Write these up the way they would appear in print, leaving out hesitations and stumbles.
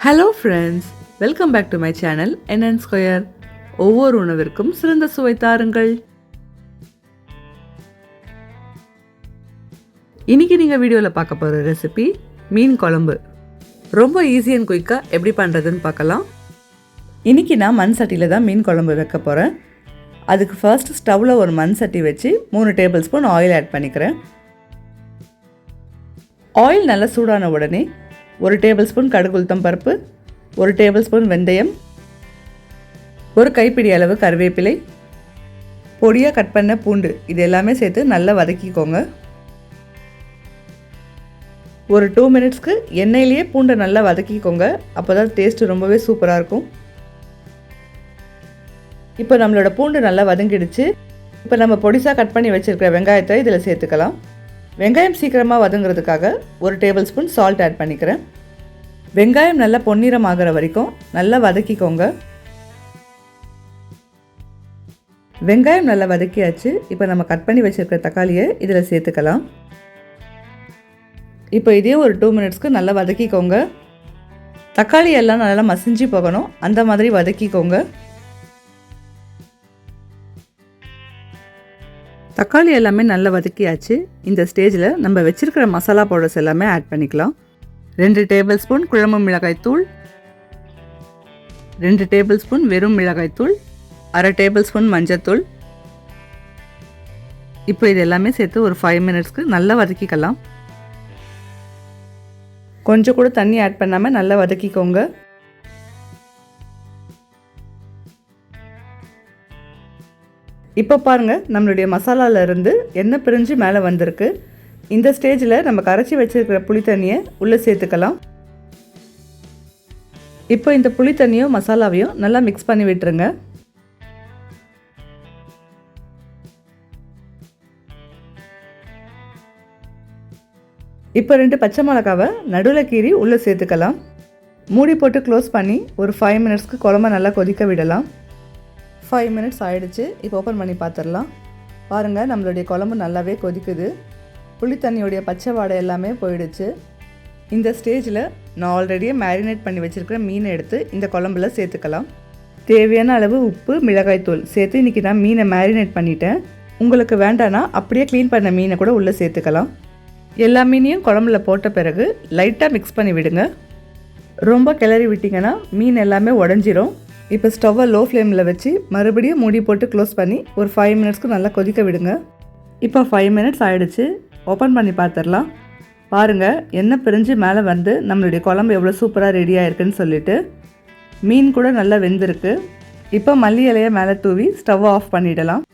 Hello friends, welcome back to my channel NN square. ஒவ்வொரு உணவிற்கும் சிறந்த சுவை தாருங்கள். இன்னைக்கு நீங்கள் வீடியோவில் பார்க்க போகிற ரெசிபி மீன் குழம்பு. ரொம்ப ஈஸி அண்ட் குயிக்காக எப்படி பண்ணுறதுன்னு பார்க்கலாம். இன்றைக்கி நான் மண் சட்டியில் தான் மீன் குழம்பு வைக்க போகிறேன். அதுக்கு ஃபர்ஸ்ட் ஸ்டவ்வில் ஒரு மண் சட்டி வச்சு 3 டேபிள் ஸ்பூன் ஆயில் ஆட் பண்ணிக்கிறேன். ஆயில் நல்லா சூடான உடனே 1 டேபிள் ஸ்பூன் கடுகு உளுத்தம் பருப்பு, 1 டேபிள் ஸ்பூன் வெந்தயம், 1 கைப்பிடி அளவு கருவேப்பிலை, பொடியாக கட் பண்ண பூண்டு, இது எல்லாமே சேர்த்து நல்லா வதக்கிக்கோங்க. ஒரு 2 மினிட்ஸ்க்கு எண்ணெயிலேயே பூண்டை நல்லா வதக்கிக்கோங்க. அப்போ தான் டேஸ்ட்டு ரொம்பவே சூப்பராக இருக்கும். இப்போ நம்மளோட பூண்டு நல்லா வதங்கிடுச்சு. இப்போ நம்ம பொடிசாக கட் பண்ணி வச்சுருக்கிற வெங்காயத்தை இதில் சேர்த்துக்கலாம். வெங்காயம் சீக்கிரமாக வதங்குறதுக்காக 1 டேபிள் ஸ்பூன் சால்ட் ஆட் பண்ணிக்கிறேன். வெங்காயம் நல்லா பொன்னிறம் ஆகிற வரைக்கும் நல்லா வதக்கிக்கோங்க. வெங்காயம் நல்லா வதக்கியாச்சு. இப்போ நம்ம கட் பண்ணி வச்சுருக்கிற தக்காளியை இதில் சேர்த்துக்கலாம். இப்போ இதையும் ஒரு 2 மினிட்ஸ்க்கு நல்லா வதக்கிக்கோங்க. தக்காளி எல்லாம் நல்லா மசிஞ்சு போகணும், அந்த மாதிரி வதக்கிக்கோங்க. தக்காளி எல்லாமே நல்லா வதக்கியாச்சு. இந்த ஸ்டேஜில் நம்ம வச்சுருக்கிற மசாலா பவுடர்ஸ் எல்லாமே ஆட் பண்ணிக்கலாம். 2 டேபிள் ஸ்பூன் குழம்பு மிளகாய்த்தூள், 2 டேபிள் ஸ்பூன் வெறும் மிளகாய்த்தூள், 1/2 டேபிள் ஸ்பூன் மஞ்சத்தூள். இப்போ இது எல்லாமே சேர்த்து ஒரு 5 மினிட்ஸ்க்கு நல்லா வதக்கிக்கலாம். கொஞ்சம் கூட தண்ணி ஆட் பண்ணாமல் நல்லா வதக்கிக்கோங்க. இப்போ பாருங்கள், நம்மளுடைய மசாலாவிலேருந்து எண்ணெய் பிரிஞ்சு மேலே வந்திருக்கு. இந்த ஸ்டேஜில் நம்ம கரைச்சி வச்சுருக்கிற புளி தண்ணியை உள்ளே சேர்த்துக்கலாம். இப்போ இந்த புளி தண்ணியும் மசாலாவையும் நல்லா மிக்ஸ் பண்ணி விட்டுருங்க. இப்போ 2 பச்சை மிளகாவை நடுவில் கீறி உள்ளே சேர்த்துக்கலாம். மூடி போட்டு க்ளோஸ் பண்ணி ஒரு 5 மினிட்ஸ்க்கு குழம்பை நல்லா கொதிக்க விடலாம். 5 மினிட்ஸ் ஆகிடுச்சு. இப்போ ஓப்பன் பண்ணி பார்த்துடலாம். பாருங்கள், நம்மளுடைய குழம்பு நல்லாவே கொதிக்குது. புளி தண்ணியோடைய பச்சை வாடை எல்லாமே போயிடுச்சு. இந்த ஸ்டேஜில் நான் ஆல்ரெடியே மேரினேட் பண்ணி வச்சுருக்கிற மீனை எடுத்து இந்த குழம்புல சேர்த்துக்கலாம். தேவையான அளவு உப்பு, மிளகாய்த்தூள் சேர்த்து இன்றைக்கி நான் மீனை மேரினேட் பண்ணிட்டேன். உங்களுக்கு வேண்டானா அப்படியே க்ளீன் பண்ண மீனை கூட உள்ளே சேர்த்துக்கலாம். எல்லா மீனையும் குழம்புல போட்ட பிறகு லைட்டாக மிக்ஸ் பண்ணி விடுங்க. ரொம்ப கிளறி விட்டிங்கன்னா மீன் எல்லாமே உடஞ்சிரும். இப்போ ஸ்டவ்வை லோ ஃப்ளேமில் வச்சு மறுபடியும் மூடி போட்டு க்ளோஸ் பண்ணி ஒரு 5 மினிட்ஸ்க்கு நல்லா கொதிக்க விடுங்க. இப்போ 5 மினிட்ஸ் ஆகிடுச்சு. ஓப்பன் பண்ணி பார்த்துடலாம். பாருங்கள், எண்ணெய் பிரிஞ்சு மேலே வந்து நம்மளுடைய குழம்பு எவ்வளோ சூப்பராக ரெடியாக இருக்குன்னு சொல்லிட்டு மீன் கூட நல்லா வெந்திருக்கு. இப்போ மல்லி இலையை மேலே தூவி ஸ்டவ்வை ஆஃப் பண்ணிடலாம்.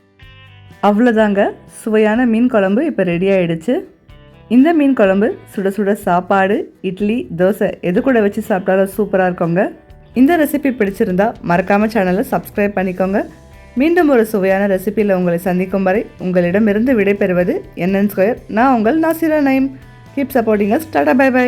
அவ்வளோதாங்க, சுவையான மீன் குழம்பு இப்போ ரெடி ஆகிடுச்சு. இந்த மீன் குழம்பு சுட சுட சாப்பாடு, இட்லி, தோசை எது கூட வச்சு சாப்பிட்டாலும் சூப்பராக இருக்குங்க. இந்த ரெசிபி பிடிச்சிருந்தா மறக்காமல் சேனலை சப்ஸ்கிரைப் பண்ணிக்கோங்க. மீண்டும் ஒரு சுவையான ரெசிபியில் உங்களை சந்திக்கும் வரை உங்களிடமிருந்து விடைபெறுவது NN ஸ்கொயர். நான் உங்கள் Nasira Naim. Keep supporting us. Tata, bye by.